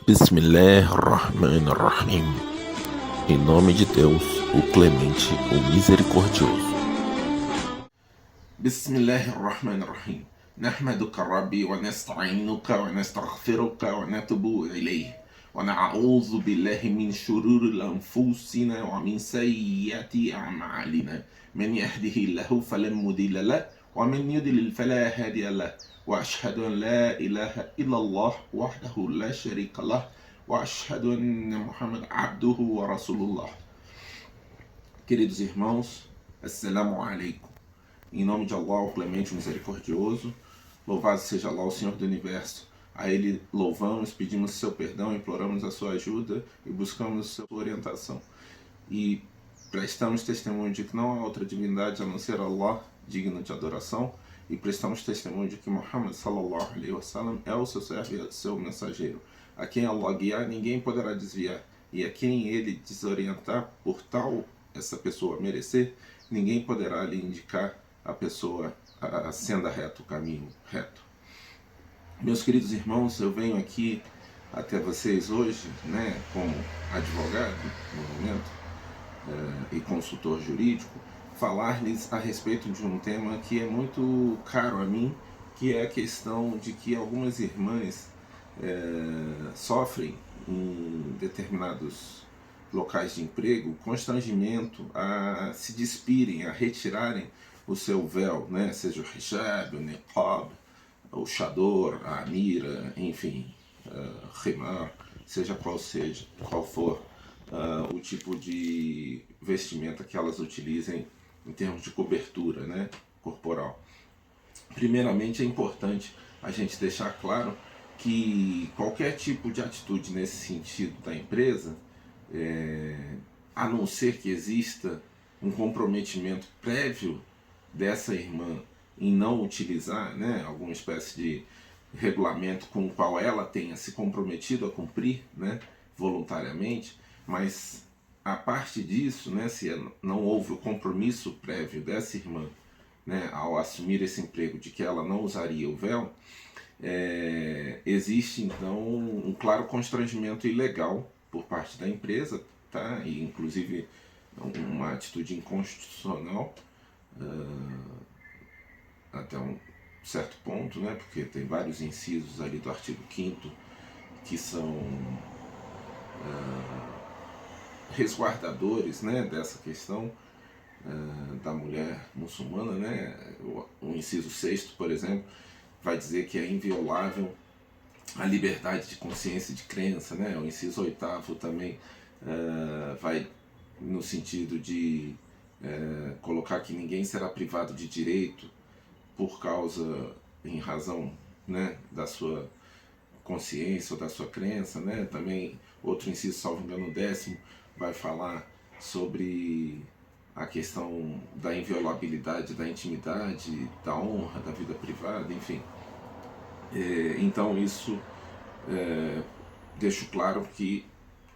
Bismillahirrahmanirrahim. Em nome de Deus, o Clemente, o Misericordioso. Bismillahirrahmanirrahim. نحمدك ربي ونستعينك ونستغفرك ونتوب إليه ونعوذ بالله من شرور أنفسنا ومن سيئات أعمالنا من يهده الله فلا مضل له ومن يضلل فلا هادي له وأشهد أن لا إله إلا الله وحده لا شريك له وأشهد أن محمد عبده ورسول الله. Queridos irmãos, Assalamu alaikum. Em nome de Allah, o Clemente, o Misericordioso, louvado seja Allah, o Senhor do Universo. A Ele louvamos, pedimos seu perdão, imploramos a sua ajuda e buscamos sua orientação. E prestamos testemunho de que não há outra divindade a não ser Allah, digno de adoração, e prestamos testemunho de que Muhammad sallallahu alaihi wasallam é o seu servo e o seu mensageiro. A quem Allah guiar, ninguém poderá desviar, e a quem Ele desorientar por tal essa pessoa merecer, ninguém poderá lhe indicar a pessoa a senda reta, o caminho reto. Meus queridos irmãos, eu venho aqui até vocês hoje, como advogado no momento e consultor jurídico, falar-lhes a respeito de um tema que é muito caro a mim, que é a questão de que algumas irmãs sofrem em determinados locais de emprego constrangimento a se despirem, a retirarem o seu véu, seja o hijab, o niqab, o chador, a amira, enfim, khimar, seja qual for o tipo de vestimenta que elas utilizem em termos de cobertura corporal. Primeiramente, é importante a gente deixar claro que qualquer tipo de atitude nesse sentido da empresa, a não ser que exista um comprometimento prévio dessa irmã em não utilizar alguma espécie de regulamento com o qual ela tenha se comprometido a cumprir voluntariamente, mas a parte disso, se não houve o compromisso prévio dessa irmã ao assumir esse emprego de que ela não usaria o véu, existe então um claro constrangimento ilegal por parte da empresa, e inclusive uma atitude inconstitucional até um certo ponto, porque tem vários incisos ali do artigo 5º que são resguardadores dessa questão da mulher muçulmana. O inciso 6º, por exemplo, vai dizer que é inviolável a liberdade de consciência e de crença. O inciso 8º também vai no sentido de colocar que ninguém será privado de direito por causa, em razão da sua consciência ou da sua crença. Também outro inciso, salvo engano, 10º, vai falar sobre a questão da inviolabilidade da intimidade, da honra, da vida privada, enfim. Então isso deixo claro que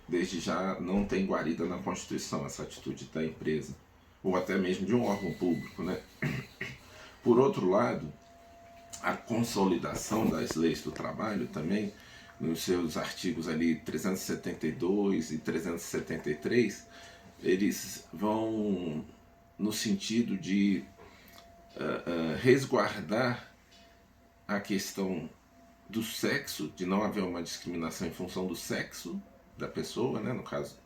desde já não tem guarida na Constituição essa atitude da empresa, ou até mesmo de um órgão público. Por outro lado, a consolidação das leis do trabalho também, nos seus artigos ali 372 e 373, eles vão no sentido de resguardar a questão do sexo, de não haver uma discriminação em função do sexo da pessoa, no caso,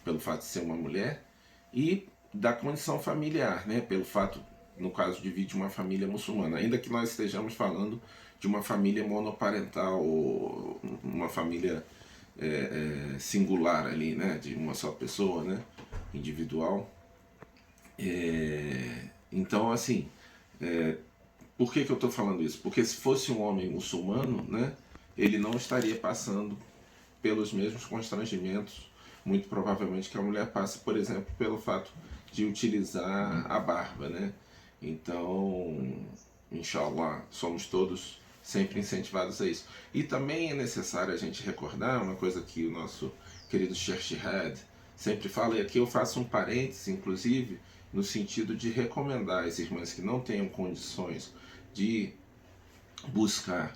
pelo fato de ser uma mulher, e da condição familiar, pelo fato, no caso, de vir de uma família muçulmana, ainda que nós estejamos falando de uma família monoparental, ou uma família singular ali, de uma só pessoa, individual. Então, assim, por que eu estou falando isso? Porque se fosse um homem muçulmano, ele não estaria passando pelos mesmos constrangimentos, muito provavelmente, que a mulher passa, por exemplo, pelo fato de utilizar a barba. Então, inshallah, somos todos sempre incentivados a isso. E também é necessário a gente recordar uma coisa que o nosso querido Sheikh Jihad sempre fala, e aqui eu faço um parêntese, inclusive, no sentido de recomendar às irmãs que não tenham condições de buscar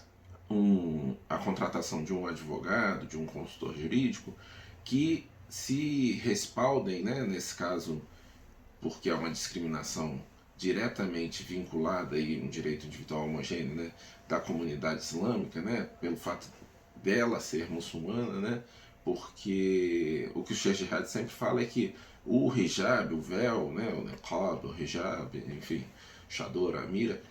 a contratação de um advogado, de um consultor jurídico, que se respaldem, né, nesse caso, porque é uma discriminação diretamente vinculada a um direito individual homogêneo, né, da comunidade islâmica, né, pelo fato dela ser muçulmana, né, porque o que o Sheikh Jihad sempre fala é que o hijab, o véu, né, o niqab, o hijab, enfim, chador, a mira,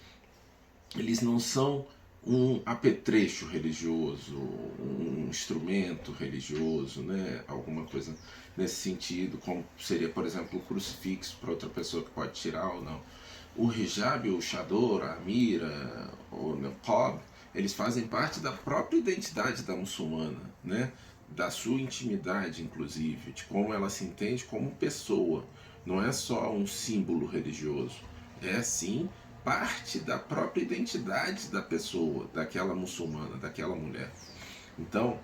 eles não são um apetrecho religioso, um instrumento religioso, né? Alguma coisa nesse sentido, como seria, por exemplo, o crucifixo para outra pessoa que pode tirar ou não. O hijab, o chador, a mira, o niqab, eles fazem parte da própria identidade da muçulmana, né? Da sua intimidade, inclusive, de como ela se entende como pessoa. Não é só um símbolo religioso, é sim parte da própria identidade da pessoa, daquela muçulmana, daquela mulher. Então,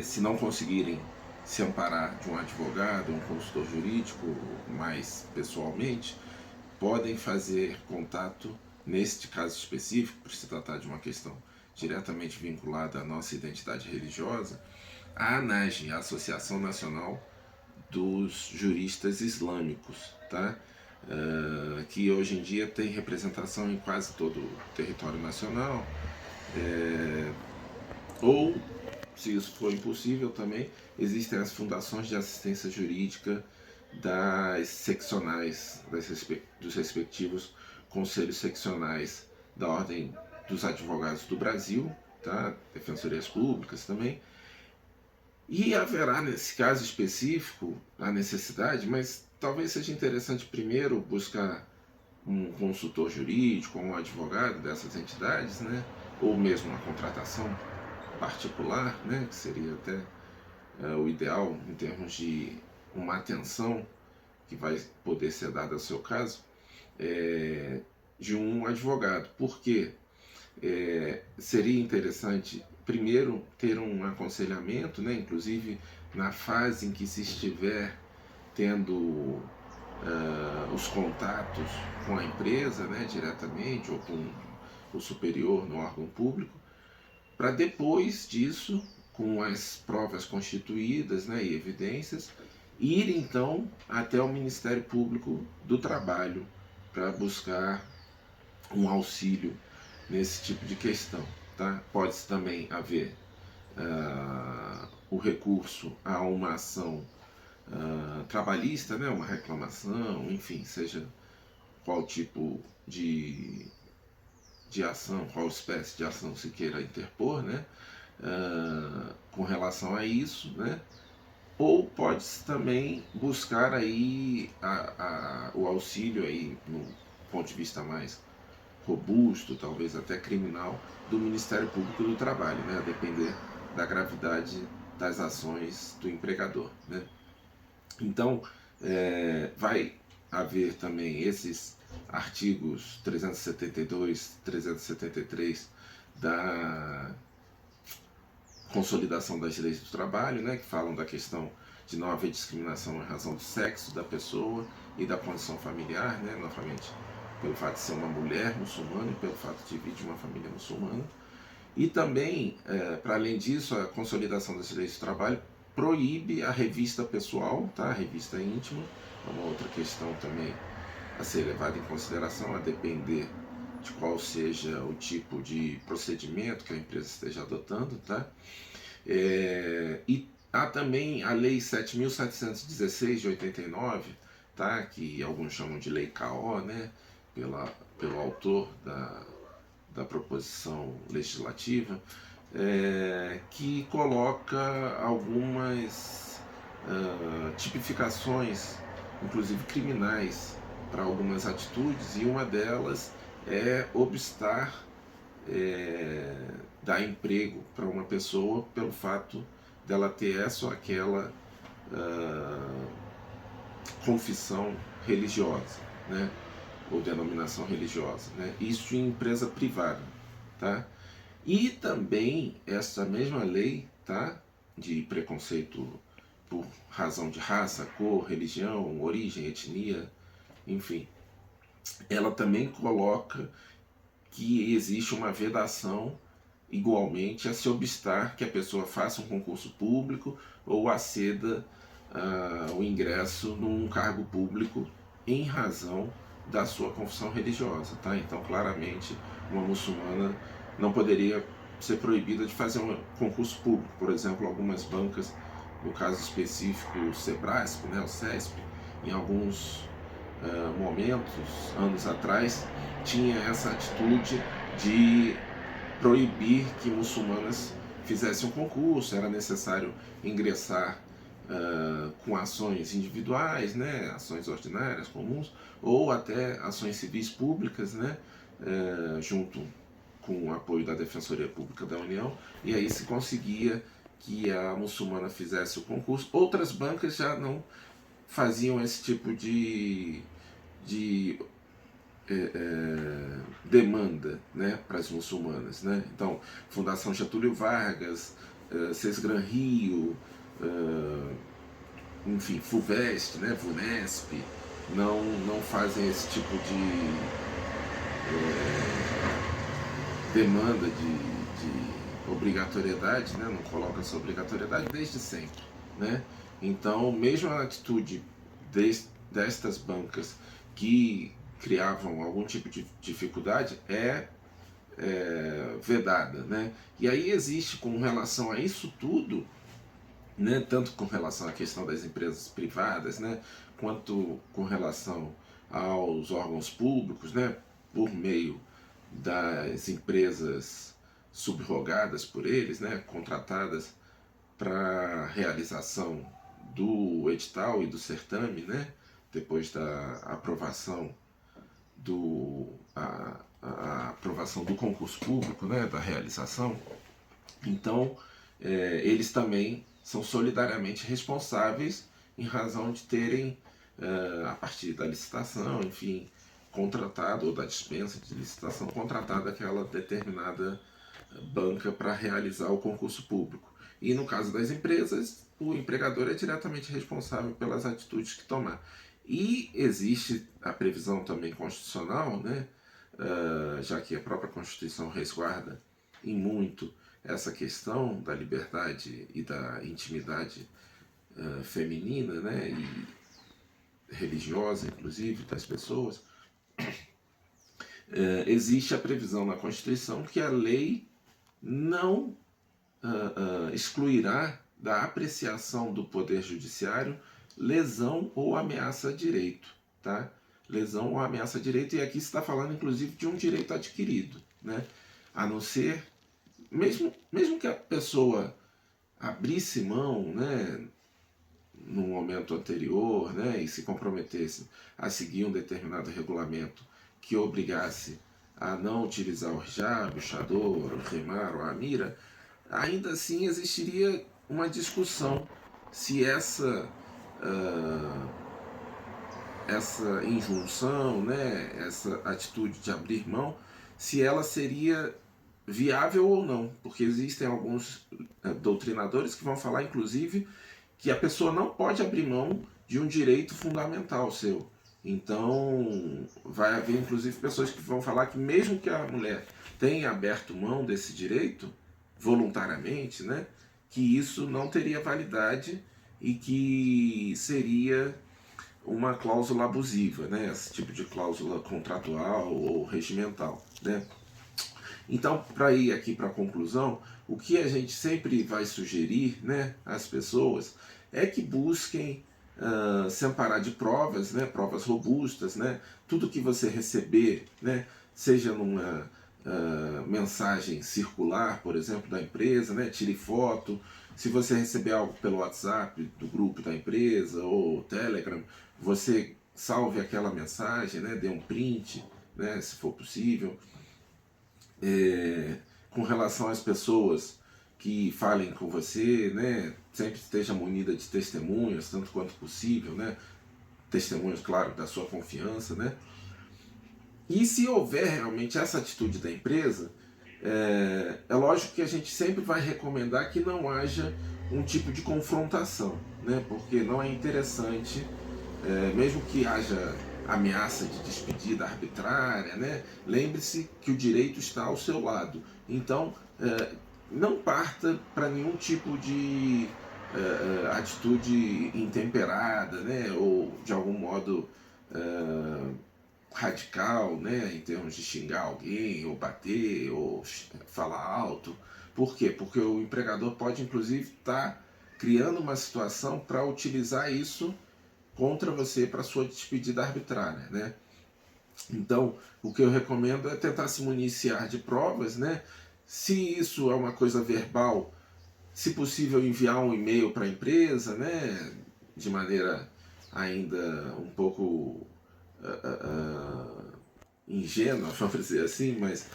se não conseguirem se amparar de um advogado, um consultor jurídico, mais pessoalmente, podem fazer contato, neste caso específico, por se tratar de uma questão diretamente vinculada à nossa identidade religiosa, a ANAJ, a Associação Nacional dos Juristas Islâmicos, tá? Que hoje em dia tem representação em quase todo o território nacional, ou, se isso for impossível também, existem as fundações de assistência jurídica das seccionais, dos respectivos conselhos seccionais da Ordem dos Advogados do Brasil, tá? Defensorias públicas também. E haverá, nesse caso específico, a necessidade, mas talvez seja interessante primeiro buscar um consultor jurídico, um advogado dessas entidades, né? Ou mesmo uma contratação particular, né? Que seria até o ideal em termos de uma atenção que vai poder ser dada ao seu caso, de um advogado. Porque seria interessante primeiro ter um aconselhamento, né? Inclusive na fase em que se estiver tendo os contatos com a empresa, né, diretamente, ou com o superior no órgão público, para depois disso, com as provas constituídas, né, e evidências, ir então até o Ministério Público do Trabalho para buscar um auxílio nesse tipo de questão. Tá? Pode também haver o recurso a uma ação trabalhista, né, uma reclamação, enfim, seja qual tipo de ação, qual espécie de ação se queira interpor, né, com relação a isso, né, ou pode-se também buscar aí o auxílio aí, no ponto de vista mais robusto, talvez até criminal, do Ministério Público do Trabalho, né, a depender da gravidade das ações do empregador, né. Então, vai haver também esses artigos 372, 373 da Consolidação das Leis do Trabalho, né, que falam da questão de não haver discriminação em razão do sexo da pessoa e da condição familiar, né, novamente, pelo fato de ser uma mulher muçulmana e pelo fato de vir de uma família muçulmana. E também, para além disso, a Consolidação das Leis do Trabalho proíbe a revista pessoal, tá? A revista íntima, é uma outra questão também a ser levada em consideração, a depender de qual seja o tipo de procedimento que a empresa esteja adotando, tá? E há também a Lei 7.716 de 89, tá? Que alguns chamam de Lei KO, né? Pelo autor da proposição legislativa, que coloca algumas tipificações, inclusive criminais, para algumas atitudes, e uma delas é obstar dar emprego para uma pessoa pelo fato dela ter essa ou aquela confissão religiosa, né? Ou denominação religiosa, né? Isso em empresa privada, tá? E também essa mesma lei, tá, de preconceito por razão de raça, cor, religião, origem, etnia, enfim, ela também coloca que existe uma vedação igualmente a se obstar que a pessoa faça um concurso público ou aceda o ingresso num cargo público em razão da sua confissão religiosa, tá? Então, claramente, uma muçulmana não poderia ser proibida de fazer um concurso público. Por exemplo, algumas bancas, no caso específico o Sebrasp, né, o CESP, em alguns momentos, anos atrás, tinha essa atitude de proibir que muçulmanas fizessem um concurso. Era necessário ingressar com ações individuais, né, ações ordinárias, comuns, ou até ações civis públicas, né, junto com o apoio da Defensoria Pública da União, e aí se conseguia que a muçulmana fizesse o concurso. Outras bancas já não faziam esse tipo de demanda, né, para as muçulmanas, né? Então, Fundação Getúlio Vargas, Sesgran Rio, enfim, FUVEST, né, VUNESP, não fazem esse tipo de demanda de obrigatoriedade, né, não colocam essa obrigatoriedade desde sempre, né? Então, mesmo a atitude destas bancas que criavam algum tipo de dificuldade é vedada, né? E aí existe, com relação a isso tudo, né, tanto com relação à questão das empresas privadas, né, quanto com relação aos órgãos públicos, né, por meio das empresas subrogadas por eles, né, contratadas para realização do edital e do certame, né, depois da aprovação a aprovação do concurso público, né, da realização. Então, eles também são solidariamente responsáveis em razão de terem, a partir da licitação, enfim, contratado, ou da dispensa de licitação, contratado aquela determinada banca para realizar o concurso público. E no caso das empresas, o empregador é diretamente responsável pelas atitudes que tomar. E existe a previsão também constitucional, né, já que a própria Constituição resguarda em muito essa questão da liberdade e da intimidade feminina, né, e religiosa, inclusive, das pessoas. Existe a previsão na Constituição que a lei não excluirá da apreciação do Poder Judiciário lesão ou ameaça a direito, tá? Lesão ou ameaça a direito, e aqui se está falando inclusive de um direito adquirido, né? A não ser, mesmo que a pessoa abrisse mão, né, no momento anterior, né, e se comprometesse a seguir um determinado regulamento que obrigasse a não utilizar o hijab, o chador, o khimar ou a amira, ainda assim existiria uma discussão se essa injunção, né, essa atitude de abrir mão, se ela seria viável ou não, porque existem alguns doutrinadores que vão falar, inclusive, que a pessoa não pode abrir mão de um direito fundamental seu. Então, vai haver, inclusive, pessoas que vão falar que mesmo que a mulher tenha aberto mão desse direito, voluntariamente, né, que isso não teria validade e que seria uma cláusula abusiva, né, esse tipo de cláusula contratual ou regimental, né. Então, para ir aqui para a conclusão, o que a gente sempre vai sugerir, né, às pessoas é que busquem se amparar de provas, né, provas robustas, né, tudo que você receber, né, seja numa mensagem circular, por exemplo, da empresa, né, tire foto. Se você receber algo pelo WhatsApp do grupo da empresa ou Telegram, você salve aquela mensagem, né, dê um print, né, se for possível. Com relação às pessoas que falem com você, né, sempre esteja munida de testemunhas, tanto quanto possível, né, testemunhas, claro, da sua confiança, né. E se houver realmente essa atitude da empresa, é lógico que a gente sempre vai recomendar que não haja um tipo de confrontação, né, porque não é interessante, mesmo que haja ameaça de despedida arbitrária, né, lembre-se que o direito está ao seu lado. Então, não parta para nenhum tipo de atitude intemperada, né? Ou de algum modo radical, né? Em termos de xingar alguém, ou bater, ou falar alto. Por quê? Porque o empregador pode, inclusive, estar criando uma situação para utilizar isso contra você para sua despedida arbitrária, né? Então, o que eu recomendo é tentar se municiar de provas, né? Se isso é uma coisa verbal, se possível enviar um e-mail para a empresa, né? De maneira ainda um pouco ingênua, vamos dizer assim, mas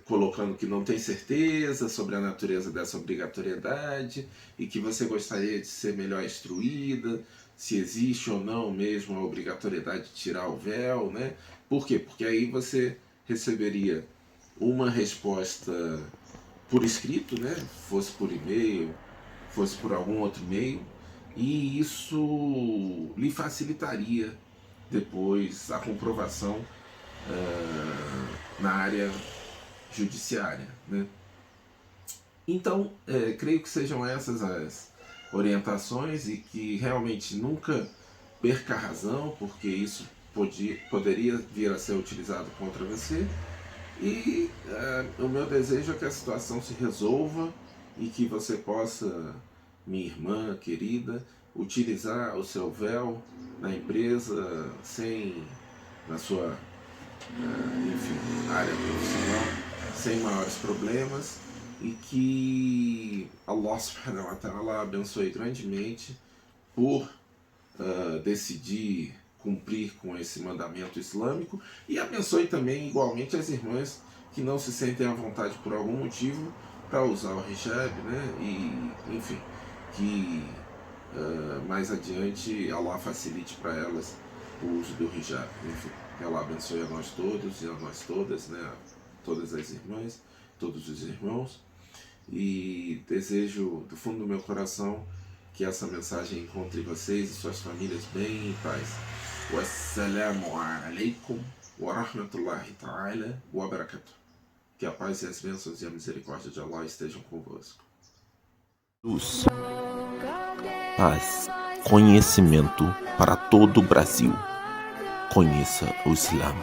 colocando que não tem certeza sobre a natureza dessa obrigatoriedade e que você gostaria de ser melhor instruída, se existe ou não mesmo a obrigatoriedade de tirar o véu, né? Por quê? Porque aí você receberia uma resposta por escrito, né? Fosse por e-mail, fosse por algum outro meio, e isso lhe facilitaria depois a comprovação na área judiciária, né? Então, creio que sejam essas as orientações e que realmente nunca perca a razão, porque isso poderia vir a ser utilizado contra você. E o meu desejo é que a situação se resolva e que você possa, minha irmã querida, utilizar o seu véu na empresa, na sua área profissional, sem maiores problemas, e que Allah subhanahu wa ta'ala abençoe grandemente por decidir cumprir com esse mandamento islâmico, e abençoe também igualmente as irmãs que não se sentem à vontade por algum motivo para usar o hijab, né? E enfim, que mais adiante Allah facilite para elas o uso do hijab. Enfim, que Allah abençoe a nós todos e a nós todas, né? Todas as irmãs, todos os irmãos, e desejo do fundo do meu coração que essa mensagem encontre vocês e suas famílias bem em paz. Wassalamu alaikum wa rahmatullahi ta'ala wa barakatuh. Que a paz e as bênçãos e a misericórdia de Allah estejam convosco. Luz, paz, conhecimento para todo o Brasil. Conheça o Islã.